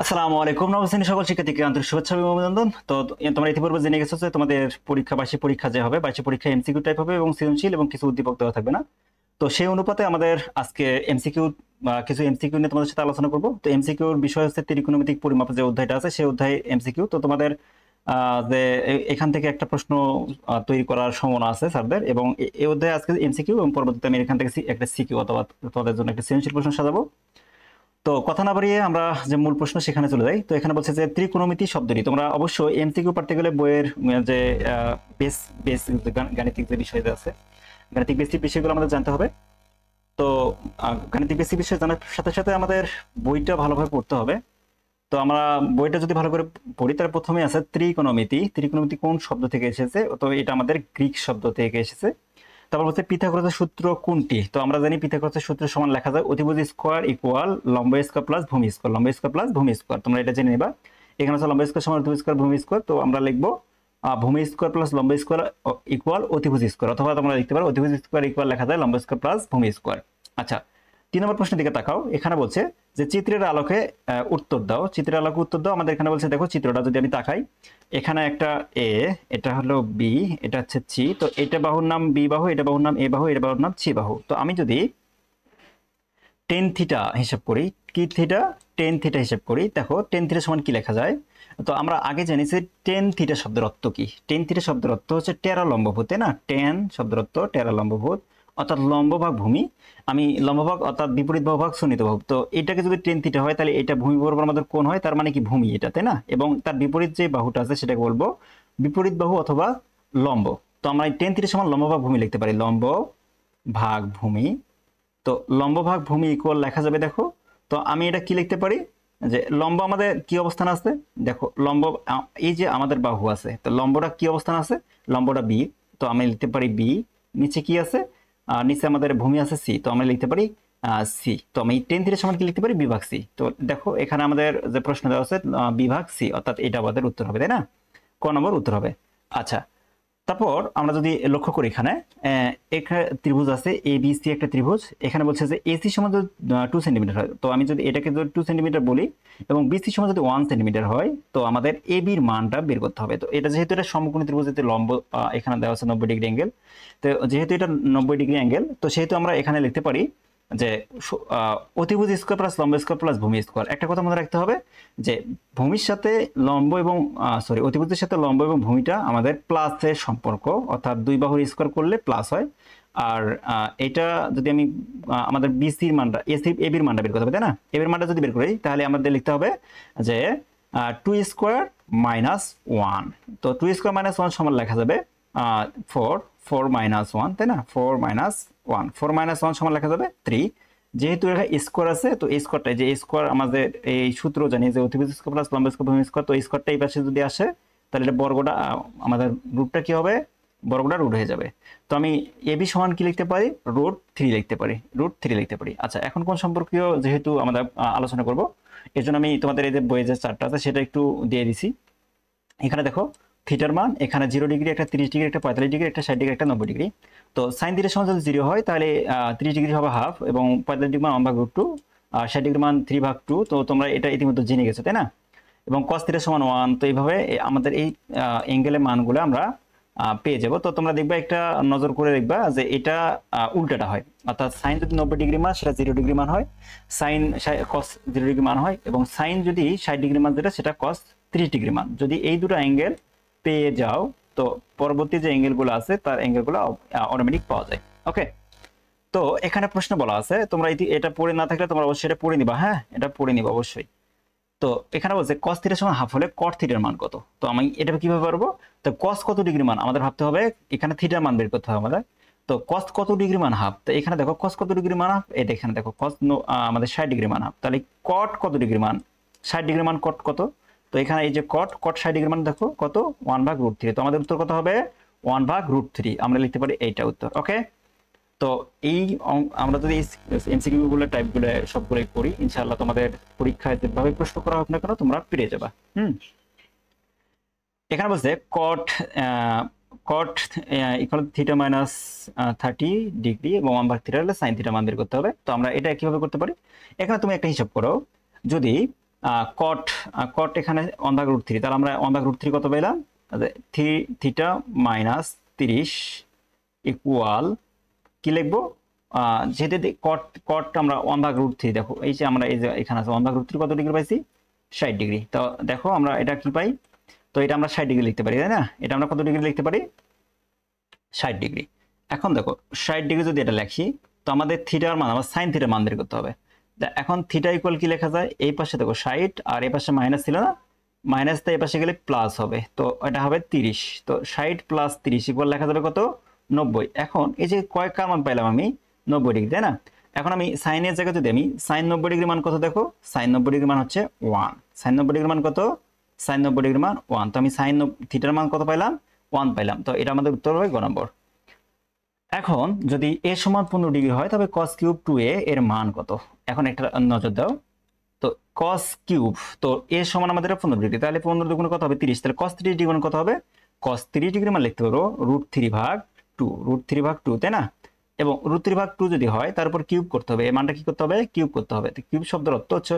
আসসালামু আলাইকুম। নবম শ্রেণীর সকল শিক্ষার্থীকে আন্তরিক শুভেচ্ছা এবং অভিনন্দন। তো তোমরা ইতিপূর্বে জেনে গেছো যে তোমাদের বার্ষিক পরীক্ষা যে হবে, বার্ষিক পরীক্ষা এমসিকিউ টাইপ হবে এবং সৃজনশীল এবং কিছু উদ্দীপক দেওয়া থাকবে না। তো সেই অনুপাতে আমাদের আজকে এমসিকিউ বা কিছু এমসিকিউ নিয়ে তোমাদের সাথে আলোচনা করব। তো এমসিকিউর বিষয় হচ্ছে ত্রিকোণমিতিক পরিমাপ, যে অধ্যায়টা আছে সেই অধ্যায় এমসিকিউ। তো তোমাদের যে এখান থেকে একটা প্রশ্ন তৈরি করার সম্ভাবনা আছে স্যারদের, এবং এই অধ্যায়ে আজকে এমসিকিউ এবং পরবর্তীতে আমি এখান থেকে একটা সিকিউ অথবা তোমাদের জন্য একটা সৃজনশীল প্রশ্ন সাজাবো। তো কথা না বাড়িয়ে আমরা যে মূল প্রশ্ন সেখানে চলে যাই। তো এখানে বলছে যে ত্রিকোণমিতি শব্দটি তোমরা অবশ্যই এমসিকিউ পড়তে গেলে বইয়ের যে বেস বেস গাণিতিক যে বিষয় আছে, গাণিতিক বেসিক বিষয়গুলো আমাদের জানতে হবে। তো গাণিতিক বেসিক বিষয় জানার সাথে সাথে আমাদের বইটা ভালোভাবে পড়তে হবে। তো আমরা বইটা যদি ভালো করে পড়ি তার প্রথমে আছে ত্রিকোণমিতি। ত্রিকোণমিতি কোন শব্দ থেকে এসেছে? তো এটা আমাদের গ্রিক শব্দ থেকে এসেছে। তারপর হচ্ছে পিথাগোরাসের সূত্র কোনটি? তো আমরা জানি পিথাগোরাসের সূত্র সমান লেখা যায় অতিভুজ স্কোয়ার ইকুয়াল লম্ব স্কোয়ার প্লাস ভূমি স্কোয়ার, লম্ব স্কোয়ার প্লাস ভূমি স্কোয়ার। তোমরা এটা জেনে নিবা। এখানে হচ্ছে লম্ব স্কোয়ার সমান অতিভুজ স্কোয়ার ভূমি স্কোয়ার। তো আমরা লিখবো ভূমি স্কোয়ার প্লাস লম্ব স্কোয়ার ইকুয়াল অতিভুজ স্কোয়ার, অথবা তোমরা লিখতে পারো অতিভুজ স্কোয়ার ইকুয়াল লেখা যায় লম্ব স্কোয়ার প্লাস ভূমি স্কোয়ার। আচ্ছা, 3 নম্বর প্রশ্নের দিকে তাকাও। এখানে বলছে যে চিত্রের আলোকে উত্তর দাও। চিত্রের আলোকে উত্তর দাও। আমাদের এখানে বলছে, দেখো চিত্রটা যদি আমি তাকাই, এখানে একটা এ, এটা হলো বি, এটা হচ্ছে সি। তো এটা বাহুর নাম বি বাহু, এটা বাহুর নাম এ বাহু, এটা বাহুর নাম সি বাহু। তো আমি যদি টেন থিটা হিসাব করি, কি থিটা, টেন থিটা হিসাব করি, দেখো টেন থিটা সমান কি লেখা যায়? তো আমরা আগে জানি যে টেন থিটা শব্দের অর্থ কি। টেন থিটা শব্দের অর্থ হচ্ছে টেরা লম্বভূত, তাই না? টেন শব্দের অর্থ টেরা লম্বভূত, অর্থাৎ লম্ব ভাগ ভূমি। আমি লম্ব ভাগ অর্থাৎ বিপরীত বাহু ভাগ শূন্যিত বাহু। তো এটাকে যদি টেন থিটা হয় তাহলে এটা ভূমি বরাবর আমাদের কোণ হয়, তার মানে কি ভূমি এটা, তাই না? এবং তার বিপরীত যে বাহুটা আছে সেটাকে বলবো বিপরীত বাহু অথবা লম্ব। তো আমরা টেন থিটা সমান লম্ব ভাগ ভূমি লিখতে পারি, লম্ব ভাগ ভূমি। তো লম্ব ভাগ ভূমি ইকুয়াল লেখা যাবে, দেখো। তো আমি এটা কি লিখতে পারি, যে লম্ব আমাদের কি অবস্থান আছে, দেখো লম্ব এই যে আমাদের বাহু আছে, তো লম্বটা কি অবস্থান আছে, লম্বটা বি। তো আমি লিখতে পারি বি। নিচে কি আছে, নিচে আমাদের ভূমি আছে সি। তো আমি লিখতে পারি সি। তো আমি টেন থিটার সমান কি লিখতে পারি, বিভাগ সি। তো দেখো এখানে আমাদের যে প্রশ্ন দেওয়া আছে বিভাগ সি, অর্থাৎ এটা আমাদের উত্তর হবে, তাই না? ক নম্বর উত্তর হবে। আচ্ছা, তারপর আমরা যদি লক্ষ্য করি, এখানে এখানে ত্রিভুজ আছে এ বি সি, একটা ত্রিভুজ। এখানে বলছে যে এসি সমান যদি 2 সেন্টিমিটার হয়, তো আমি যদি এটাকে যদি 2 সেন্টিমিটার বলি এবং বিসি সমান যদি 1 সেন্টিমিটার হয়, তো আমাদের এ বির মানটা বের করতে হবে। তো এটা যেহেতু এটা সমকোণী ত্রিভুজ, লম্ব এখানে দেওয়া আছে 90 ডিগ্রি অ্যাঙ্গেল। তো যেহেতু এটা 90 ডিগ্রি অ্যাঙ্গেল, তো সেহেতু আমরা এখানে লিখতে পারি যে অতিভুজ স্কোয়ার প্লাস লম্ব স্কোয়ার প্লাস ভূমি স্কোয়ার। একটা কথা মনে রাখতে হবে যে ভূমির সাথে লম্ব এবং অতিভুজের সাথে লম্ব এবং ভূমিটা আমাদের প্লাসের সম্পর্ক, অর্থাৎ দুই বাহুর স্কোয়ার করলে প্লাস হয়। আর এটা যদি আমি আমাদের বিসির মানটা এবির মানটা বের করতে হবে, তাই না? এবির মানটা যদি বের করি তাহলে আমাদের লিখতে হবে যে 2² - 1। তো 2² - 1 সমান লেখা যাবে 4, 4 - 1, তাই না? 4 - 1, 4 - 1 সমান লেখা যাবে 3। যেহেতু এটা স্কোয়ার আছে, তো এই স্কোয়ারটা, যে স্কোয়ার আমাদের এই সূত্র জানি যে অতিভুজ স্কোয়ার প্লাস লম্ব স্কোয়ার ভূমি স্কোয়ার। তো স্কোয়ারটা এই পাশে যদি আসে তাহলে এটা বর্গটা আমাদের রুটটা কি হবে, বর্গটা রুট হয়ে যাবে। তো আমি এবি সমান কি লিখতে পারি, √3 লিখতে পারি, √3 লিখতে পারি। আচ্ছা, এখন কোন সম্পর্কীয় যেহেতু আমরা আলোচনা করব, এর জন্য আমি তোমাদের এই যে বইয়ের যে চার্টটা আছে সেটা একটু দিয়ে দিছি। এখানে দেখো থিটার মান এখানে 0 ডিগ্রি, একটা 30 ডিগ্রি, একটা 45 ডিগ্রি, একটা 60 ডিগ্রি, একটা 90 ডিগ্রি। তো সাইন থিটার সমান যদি 0 হয় তাহলে 30 ডিগ্রি হবে হাফ, এবং 45 ডিগ্রি মান 1/√2, আর 60 ডিগ্রি মান 3/2। তো তোমরা এটা ইতিমধ্যে জেনে গেছো, তাই না? এবং cos থিটা সমান 1। তো এইভাবে আমাদের এই অ্যাঙ্গেলের মানগুলো আমরা পেয়ে যাব। তো তোমরা দেখবা, একটা নজর করে দেখবা যে এটা উল্টাটা হয়, অর্থাৎ সাইন যদি 90 ডিগ্রি মান সেটা 0 ডিগ্রি মান হয়, সাইন cos 0 ডিগ্রি মান হয়, এবং সাইন যদি 60 ডিগ্রি মান যেটা সেটা cos 30 ডিগ্রি মান। যদি এই দুটো অ্যাঙ্গেল পেয়ে যাও, তো পরবর্তী যে অ্যাঙ্গেলগুলো আছে তার অ্যাঙ্গেলগুলো অটোমেটিক পাওয়া যায়। ওকে, তো এখানে প্রশ্ন বলা আছে, তোমরা এটা পড়ে না থাকলে তোমরা অবশ্যই এটা পড়ে নিবা। হ্যাঁ, এটা পড়ে নিবা অবশ্যই। তো এখানে বলছে cos থিটার সমান হাফ হলে cot থিটার মান কত? তো আমি এটা কিভাবে পারবো? তো cos কত ডিগ্রি মান আমাদের ভাবতে হবে, এখানে থিটার মান বের করতে হবে আমাদের। তো cos কত ডিগ্রি মান হাফ, তো এখানে দেখো cos কত ডিগ্রি মান হাফ, এটা এখানে দেখো cos আমাদের 60 ডিগ্রি মান হাফ। তাহলে cot কত ডিগ্রি মান, 60 ডিগ্রি মান cot কত? তো এখানে এই যে cot 60 ডিগ্রি মান দেখো কত, 1/√3। তো আমাদের উত্তর কত হবে, 1/√3। আমরা লিখতে পারি এইটা উত্তর। ওকে, তো এই আমরা যদি এমসিকিউ গুলো টাইপগুলো সবগুলো করি, ইনশাআল্লাহ তোমাদের পরীক্ষায় যেভাবে প্রশ্ন করা হোক না কেন তোমরা পেরে যাবা। এখানে বলছে cot cot equal theta minus 30 degree এবং 1/3 হলে সাইন থিটা মান বের করতে হবে। তো আমরা এটা কিভাবে করতে পারি, এখানে তুমি একটা হিসাব করো। যদি কট কট এখানে 1/√3, তাহলে আমরা 1/√3 কত পেলাম? থিটা মাইনাস 30 ইকুয়াল কি লিখবো? যেহেতু কট কট আমরা 1/√3, দেখো এই যে আমরা এই যে এখানে আছে 1/√3 কত ডিগ্রি পাইছি? 60 ডিগ্রি। তো দেখো আমরা এটা কি পাই? তো এটা আমরা 60 ডিগ্রি লিখতে পারি, তাই না? এটা আমরা কত ডিগ্রি লিখতে পারি? 60 ডিগ্রি। এখন দেখো 60 ডিগ্রি যদি এটা লিখি, তো আমাদের থিটার মান, আমার সাইন থিটার মান বের করতে হবে। এখন থিটা ইকুয়াল কি লেখা যায়? এই পাশে দেখো 60 আর এই পাশে মাইনাস ছিল না, মাইনাসটা এই পাশে গেলে প্লাস হবে, তো এটা হবে 30। তো 60 প্লাস 30 ইকুয়াল লেখা যাবে কত? 90। এখন এই যে কয়েক মান পাইলাম আমি? 90 ডিগ্রি, তাই না? এখন আমি সাইনের জায়গায় যদি আমি সাইন 90 ডিগ্রি মান কত, দেখো সাইন 90 ডিগ্রি মান হচ্ছে 1। সাইন 90 ডিগ্রি মান কত? সাইন 90 ডিগ্রি মান 1। তো আমি সাইন থিটার মান কত পাইলাম? 1 পাইলাম। তো এটা আমাদের উত্তর হবে গ নম্বর। এখন যদি a সমান 15 ডিগ্রি হয়, তবে cos কিউব 2a এর মান কত? এখন একটা নজর দাও। তো cos কিউব, তো a সমান আমাদের 15 ডিগ্রি, তাহলে 15 দুগুণে কত হবে? 30। তাহলে cos 30 ডিগ্রি কত হবে? cos 30 ডিগ্রি মান লিখতে পারো √3/2, √3/2, তাই না? এবং √3/2 যদি হয় তার উপর কিউব করতে হবে, এই মানটা কি করতে হবে? কিউব করতে হবে। তো কিউব শব্দের অর্থ হচ্ছে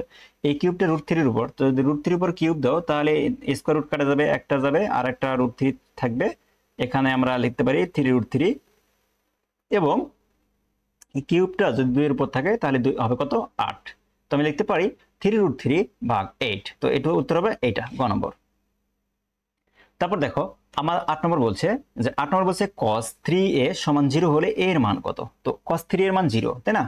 এই কিউবটা √3 এর উপর, তো যদি √3 উপর কিউব দাও তাহলে স্কয়ার রুট কাটা যাবে, একটা যাবে আর একটা √3 থাকবে। এখানে আমরা লিখতে পারি 3√3, এবং কিউবটা যদি 2 এর উপর থাকে তাহলে 2 হবে কত? 8। তো আমি লিখতে পারি 3√3/8। তো এটা উত্তর হবে এইটা, গ নম্বর। তারপর দেখো আমার 8 নম্বর বলছে যে 8 নম্বর বলছে cos 3a সমান 0 হলে a এর মান কত? তো cos 3 এর মান 0, তাই না?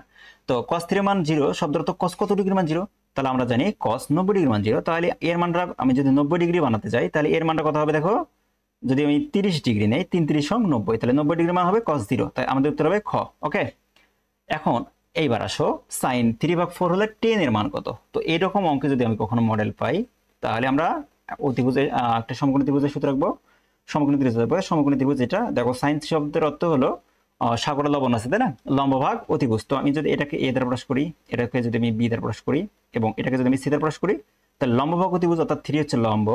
তো cos 3 এর মান 0 শব্দের অর্থ cos কত ডিগ্রি মান 0? তাহলে আমরা জানি cos 90 ডিগ্রি মান 0। তাহলে এর মানটা আমি যদি 90 ডিগ্রি বানাতে যাই তাহলে এর মানটা কত হবে? দেখো যদি আমি 30 ডিগ্রি নেই, 3 3 90, তাহলে 90 ডিগ্রি মান হবে cos 0। তাই আমাদের উত্তর হবে খ। ওকে, এখন এইবার আসো সাইন 3/4 হলে টেন এর মান কত? তো এইরকম অঙ্কে যদি আমি কখনো মডেল পাই তাহলে আমরা অতিভুজে একটা সমকোণী ত্রিভুজের সূত্র রাখবো। সমকোণী ত্রিভুজ হবে, সমকোণী ত্রিভুজ এটা দেখো সাইন শব্দের অর্থ হলো সাগরে লবণ আছে, তাই না? লম্ব ভাগ অতিভুজ। তো আমি যদি এটাকে এ দ্বারা প্রকাশ করি, এটাকে যদি আমি বি দ্বারা প্রকাশ করি, এবং এটাকে যদি আমি সি দ্বারা প্রকাশ করি, তাহলে লম্ব ভাগ অতিভুজ অর্থাৎ 3 হচ্ছে লম্ব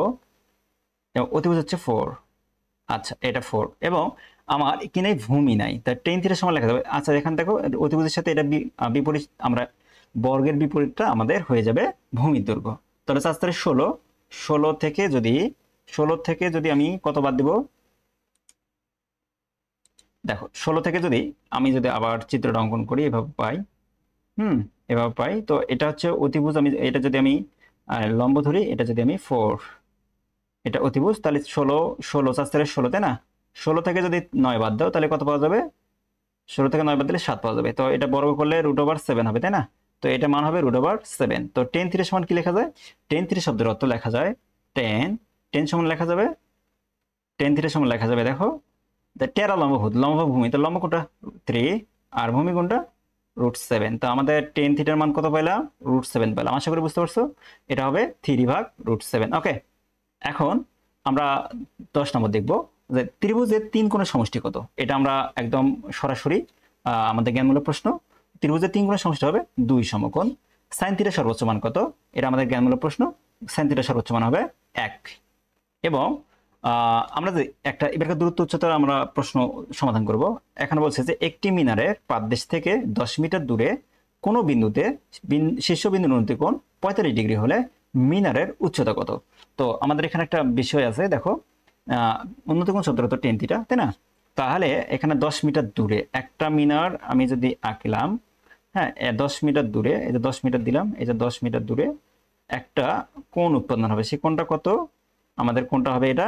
এবং অতিভুজ হচ্ছে 4। আচ্ছা, এটা 4, এবং আমার কি নাই? ভূমি নাই, তাই টেন থিটার সমান লেখা যাবে। আচ্ছা এখানে দেখো অতিভুজের সাথে এটা বিপরীত, আমরা বর্গের বিপরীতটা আমাদের হয়ে যাবে ভূমির দৈর্ঘ্য। তাহলে 4 16, 16 থেকে যদি আমি কত বাদ দিব? দেখো 16 থেকে যদি আমি যদি আবার চিত্রটা অঙ্কন করি, এভাবে পাই, এভাবে পাই। তো এটা হচ্ছে অতিভুজ, আমি এটা যদি আমি লম্ব ধরি, এটা যদি আমি 4, এটা অতিভুজ, তাহলে 16 16 4 16, তাই না? 16 থেকে যদি 9 বাদ দাও তাহলে কত পাওয়া যাবে? 16 থেকে 9 বাদ দিলে 7 পাওয়া যাবে। তো এটা বর্গ করলে √7 হবে, তাই না? তো এটা মান হবে √7। তো টেন থিটা সমান কি লেখা যায়? টেন থিটা শব্দের অর্থ লেখা যায় টেন, টেন সমান লেখা যাবে, টেন থিটা সমান লেখা যাবে, দেখো টেরা লম্বভূত, লম্বভূমি, তো লম্ব কোনটা? 3, আর ভূমি কোনটা? √7। তো আমাদের টেন থিটার মান কত পাইলাম? √7 পেলাম। আশা করি বুঝতে পারছো, এটা হবে 3/√7। ওকে, এখন আমরা 10 নম্বর দেখব যে ত্রিভুজের 3 কোণের সমষ্টি কত? এটা আমরা একদম সরাসরি আমাদের জ্ঞানমূলক প্রশ্ন। ত্রিভুজের 3 কোণের সমষ্টি হবে 2 সমকোণ। সাইন থিটার সর্বোচ্চ মান কত? এটা আমাদের জ্ঞানমূলক প্রশ্ন। সাইন থিটার সর্বোচ্চ মান হবে 1। এবং আমরা যে একটা এবারকার দূরত্ব উচ্চতার আমরা প্রশ্ন সমাধান করব। এখানে বলছে যে একটি মিনারের পাদদেশ থেকে 10 মিটার দূরে কোনো বিন্দুতে শীর্ষবিন্দুর উন্নতি কোণ 45 ডিগ্রি হলে মিনারের উচ্চতা কত? তো আমাদের এখানে একটা বিষয় আছে, দেখো উন্নতি কোণ শব্দের অর্থ টেন থিটা, তাই না? তাহলে এখানে 10 মিটার দূরে একটা মিনার আমি যদি আঁকলাম, হ্যাঁ 10 মিটার দূরে, এই যে 10 মিটার দিলাম, এই যে 10 মিটার দূরে একটা কোণ উৎপন্ন হবে, সেই কোণটা কত? আমাদের কোণটা হবে এটা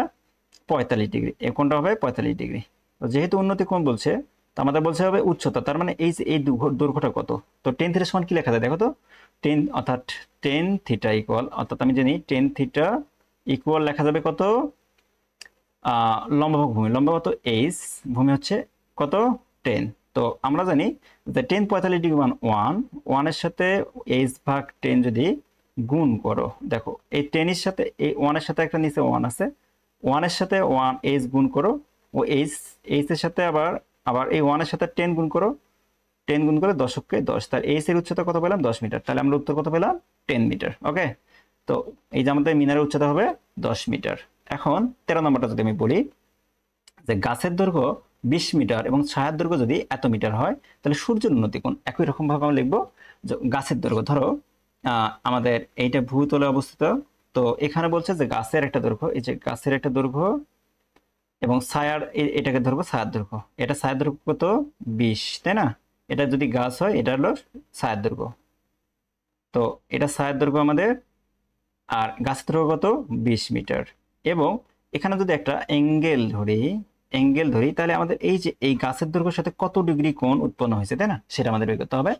45 ডিগ্রি, এই কোণটা হবে 45 ডিগ্রি। তো যেহেতু উন্নতি কোণ বলছে, তো আমাদের বলছে হবে উচ্চতা, তার মানে এই যে এই দৈর্ঘ্যটা কত? তো টেন থিটার সমান কি লেখা যায় দেখো তো? টেন অর্থাৎ টেন থিটা ইকুয়াল, অর্থাৎ আমি জানি টেন থিটা ইকুয়াল লেখা যাবে কত? লম্ব ভাগ ভূমি, লম্ব কত? এইচ, ভূমি হচ্ছে কত? 10। তো আমরা জানি যে 10 45 ডিগ্রি মান 1, 1 এর সাথে এইচ ভাগ 10 যদি গুণ করো, দেখো এই 10 এর সাথে এই 1 এর সাথে একটা নিচে 1 আছে, 1 এর সাথে 1 এইচ গুণ করো, ও এইচ এর সাথে আবার এই 1 এর সাথে 10 গুণ করো, 10 গুণ করে 10 10, তার এইচ এর উচ্চতা কত পেলাম? 10 মিটার। তাহলে আমরা উত্তর কত পেলাম? 10 মিটার। ওকে, তো এই যে আমাদের মিনারের উচ্চতা হবে 10 মিটার। এখন 13 নম্বরটা যদি আমি বলি যে গাছের দৈর্ঘ্য 20 মিটার এবং ছায়ার দৈর্ঘ্য যদি এত মিটার হয়, তাহলে সূর্যের উন্নতি কোণ একই রকম ভাবে আমরা লিখবো যে গাছের দৈর্ঘ্য, ধরো আমাদের এইটা ভূতলে অবস্থিত। তো এখানে বলছে যে গাছের একটা দৈর্ঘ্য, এই যে গাছের একটা দৈর্ঘ্য এবং ছায়ার এটাকে ধরবো ছায়ার দৈর্ঘ্য, এটা ছায়ার দৈর্ঘ্য কত 20, তাই না? এটা যদি গাছ হয় এটা হলো ছায়ার দৈর্ঘ্য। তো এটা ছায়ার দৈর্ঘ্য আমাদের, আর গাছের দৈর্ঘ্য কত 20 মিটার। এবং এখানে যদি একটা অ্যাঙ্গেল ধরি তাহলে আমাদের এই যে এই গাছের দৈর্ঘ্যের সাথে কত ডিগ্রি কোণ উৎপন্ন হয়েছে, তাই না? সেটা আমাদের বের করতে হবে।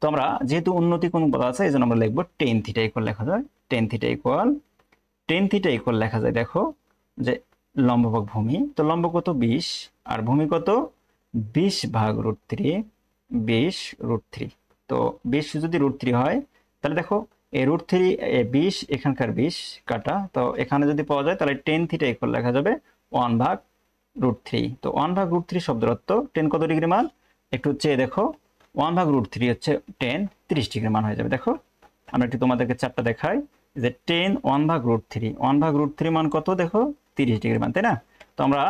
তো আমরা যেহেতু উন্নতি কোণ বলা আছে এই জন্য আমরা লিখবো টেন থিটা ইকুয়াল, লেখা যায় টেন থিটা ইকুয়াল লেখা যায় দেখো যে লম্ব ভাগ ভূমি, তো লম্ব কত 20 আর ভূমি কত 20 ভাগ √3, 20 √3। তো 20 যদি √3 হয় তাহলে দেখো এই √3 20 এখানকার 20 কাটা, তো এখানে যদি পাওয়া যায় তাহলে টেন থিটা ইকুয়াল লেখা যাবে 1 ভাগ √3। তো 1 ভাগ √3 শব্দের অর্থ টেন কত ডিগ্রি মান একটু চেয়ে দেখো, 1 ভাগ √3 হচ্ছে টেন 30 ডিগ্রি মান হয়ে যাবে। দেখো আমরা একটু তোমাদেরকে চাপটা দেখাই যে টেন 1 ভাগ √3 মান কত দেখো 30 ডিগ্রি মান, তাই না? তো আমরা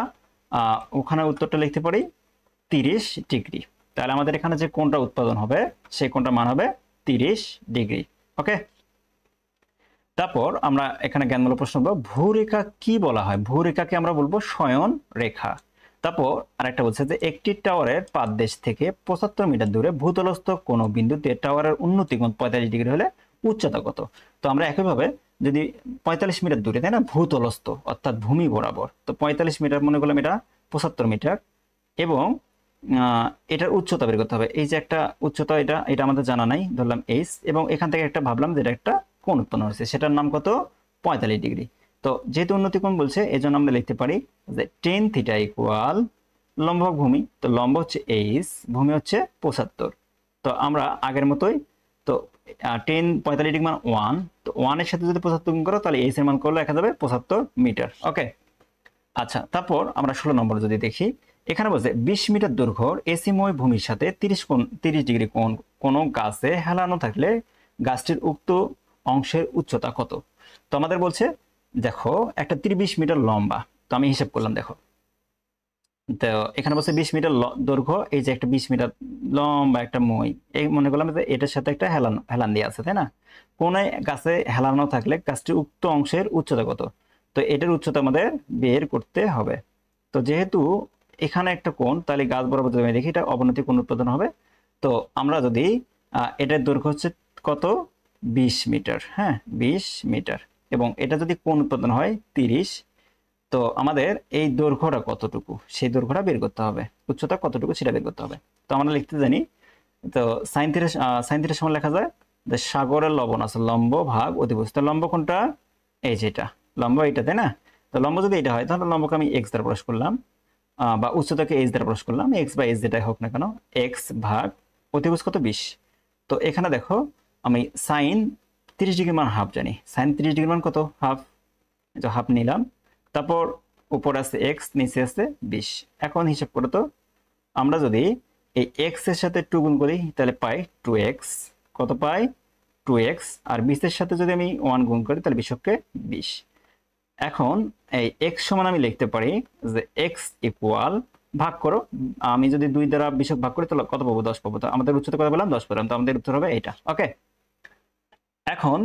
ওখানে উত্তরটা লিখতে পারি 30 ডিগ্রি। তাহলে আমাদের এখানে যে কোণটা উৎপাদন হবে সেই কোণটার মান হবে 30 ডিগ্রি। ওকে, তারপর আমরা এখানে জ্ঞানমূলক প্রশ্ন বলবো ভূরেখা কি বলা হয়? ভূরেখাকে আমরা বলবো শয়ন রেখা। তারপর আরেকটা বলছে যে একটি টাওয়ারের পাদদেশ থেকে 75 মিটার দূরে ভূতলস্থ কোনো বিন্দুতে টাওয়ারের উন্নতি কোণ 45 ডিগ্রি হলে উচ্চতা কত? তো আমরা একইভাবে যদি 45 মিটার দূরে, তাই না, ভূতলস্থ অর্থাৎ ভূমি বরাবর, তো 45 মিটার মনে করলাম এটা 75 মিটার, এবং এটার উচ্চতা বের করতে হবে। এই যে একটা উচ্চতা, এটা এটা আমাদের জানা নাই, ধরলাম এইচ, এবং এখান থেকে একটা ভাবলাম যে এটা একটা কোণ উৎপন্ন হয়েছে, সেটার নাম কত 45 ডিগ্রি। তো যেহেতু উন্নতি কোণ বলছে এই জন্য আমরা লিখতে পারি যে টেন থিটা ইকুয়াল লম্ব ভাগ ভূমি, তো লম্ব হচ্ছে এইচ, ভূমি হচ্ছে 75। তো আমরা আগের মতোই, তো টেন 45 ডিগ্রি মান 1, তো 1 এর সাথে যদি 75 গুণ করো তাহলে এইচ এর মান করলে দেখা যাবে 75 মিটার। ওকে, আচ্ছা, তারপর আমরা 16 নম্বর যদি দেখি, এখানে বলছে 20 মিটার দৈর্ঘ্যর এসিময় ভূমির সাথে 30 ডিগ্রি কোণ কোনো গাছে হেলানো থাকলে গাছটির উক্ত অংশের উচ্চতা কত? তো আমাদের বলছে দেখো একটা 30 মিটার লম্বা, তো আমি হিসাব করলাম দেখো, তো এখানে বলছে 20 মিটার দৈর্ঘ্য, এই যে একটা 20 মিটার লম্বা একটা মই, এই মনে করলাম যে এটার সাথে একটা হেলান দিয়ে আছে, তাই না? কোন গাছে হেলানো থাকলে গাছটির উক্ত অংশের উচ্চতা কত? তো এটার উচ্চতা আমাদের বের করতে হবে। তো যেহেতু এখানে একটা কোণ, তাহলে গাছ বরাবর যদি আমি দেখি এটা অবনতি কোণ উৎপাদন হবে। তো আমরা যদি এটার দৈর্ঘ্য হচ্ছে কত 20 মিটার, হ্যাঁ 20 মিটার, এবং এটা যদি কোণ উৎপাদন হয় 30, তো আমাদের এই দৈর্ঘ্যটা কতটুকু সেই দৈর্ঘ্যটা বের করতে হবে, উচ্চতা কতটুকু সেটা বের করতে হবে। তো আমরা লিখতে জানি, তো সাইন থিটা সমান লেখা যায় যে সাগরের লবণ আছে লম্ব ভাগ অতিভুজ। তো লম্ব কোনটা? এই যেটা লম্ব, এটা, তাই না? তো লম্ব যদি এটা হয় তাহলে লম্বকে আমি এক্স দ্বারা প্রকাশ করলাম, বা উচ্চতাকে এইচ দ্বারা প্রকাশ করলাম, এক্স বা এইচ যেটাই হোক না কেন, এক্স ভাগ অতিভুজ কত 20। তো এখানে দেখো আমি সাইন 30 ডিগ্রি মান হাফ জানি, সাইন 30 ডিগ্রি মান কত হাফ, হাফ নিলাম, তারপর উপর আছে এক্স, নিচে আছে 20। এখন হিসাব করো তো, আমরা যদি এই এক্স এর সাথে 2 গুণ করি তাহলে পাই 2x, কত পাই 2x, আর 20 এর সাথে যদি আমি 1 গুণ করি তাহলে 20কে 20। এখন এই x সমান আমি লিখতে পারি যে x ইকুয়াল, ভাগ করো, আমি যদি 2 দ্বারা 20 ভাগ করি তাহলে কত পাবো 10 পাবো। তো আমাদের উচ্চতা কত পেলাম 10 পেলাম, তো আমাদের উত্তর হবে এটা। ওকে, এখন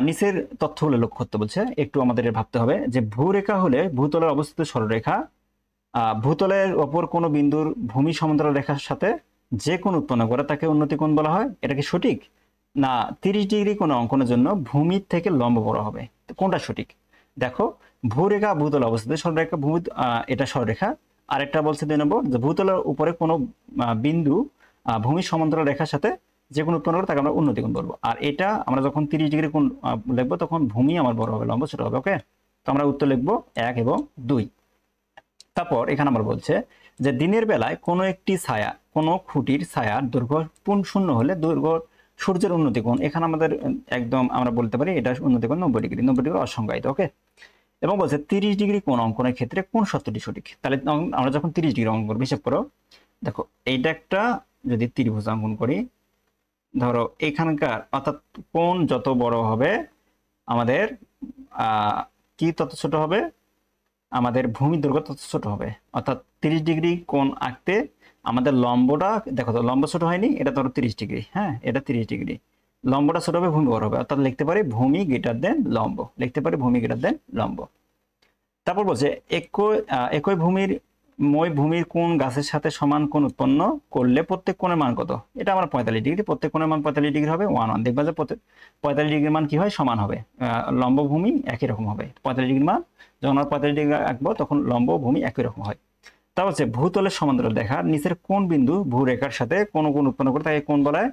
নিচের তথ্যগুলো লক্ষ্য করতে বলছে, একটু আমাদের ভাবতে হবে যে ভূরেখা হলে ভূতলের অবস্থিত সরলরেখা, ভূতলের ওপর কোনো বিন্দুর ভূমি সমান্তরাল রেখার সাথে যে কোণ উৎপন্ন করে তাকে উন্নতি কোণ বলা হয়। এটা কি সঠিক? না 30 ডিগ্রি কোণ অঙ্কনের জন্য ভূমির থেকে লম্ব বড় হবে, তো কোনটা সঠিক? দেখো ভূরেখা ভূতলে অবস্থিত সরলরেখা, ভূমি এটা সরলরেখা। আরেকটা বলছে 2 নম্বর যে ভূতলের উপরে কোনো বিন্দু ভূমির সমান্তরাল রেখার সাথে যে কোণ উৎপন্ন করে তাকে আমরা উন্নতি কোণ বলবো। আর এটা আমরা যখন 30 ডিগ্রি কোণ লিখবো তখন ভূমি আমার বড় হবে, লম্ব ছোট হবে। ওকে, তো আমরা উত্তর লিখবো 1 এবং 2। তারপর এখানে আমার বলছে যে দিনের বেলায় কোনো একটি ছায়া, কোনো খুঁটির ছায়ার দৈর্ঘ্য শূন্য হলে দৈর্ঘ্য সূর্যের উন্নতি কোণ, এখানে আমাদের একদম আমরা বলতে পারি এটা উন্নতি কোণ 90 ডিগ্রি, 90 ডিগ্রি অসংজ্ঞায়িত। ওকে, এবং বলছে 30 ডিগ্রি কোণ অঙ্কনের ক্ষেত্রে কোন শর্তটি সঠিক? তাহলে আমরা যখন 30 ডিগ্রি অঙ্কন করব, হিসাব করো, দেখো এইটা একটা যদি ত্রিভুজ অঙ্কন করি, ধরো এখানকার অর্থাৎ কোণ যত বড় হবে আমাদের কি তত ছোট হবে, আমাদের ভূমির দৈর্ঘ্য তত ছোট হবে। অর্থাৎ 30 ডিগ্রি কোণ আঁকতে আমাদের লম্বটা দেখো, তো লম্ব ছোট হয়নি, এটা ধরো 30 ডিগ্রি, হ্যাঁ এটা 30 ডিগ্রি, লম্বটা ছোট হবে, ভূমি বড় হবে, অর্থাৎ লিখতে পারি ভূমি গ্রেটার দেন লম্ব, লিখতে পারি ভূমি গ্রেটার দেন লম্ব। তারপর বলছে একই ভূমির কোণ গাছের সাথে সমান কোণ উৎপন্ন করলে প্রত্যেক কোণের মান কত? এটা আমার 45 ডিগ্রি, প্রত্যেক কোণের মান 45 ডিগ্রি হবে, 1 দেখবা যে 45 ডিগ্রির মান কি হয়, সমান হবে, লম্ব ভূমি একই রকম হবে। 45 ডিগ্রির মান যখন আমরা 45 ডিগ্রি আঁকবো তখন লম্ব ভূমি একই রকম হয়। তা হচ্ছে ভূতলের সমান্তরাল দেখা নিচের কোন বিন্দু ভূরেখার সাথে কোন কোণ উৎপন্ন করে তাকে কোণ বলা হয়?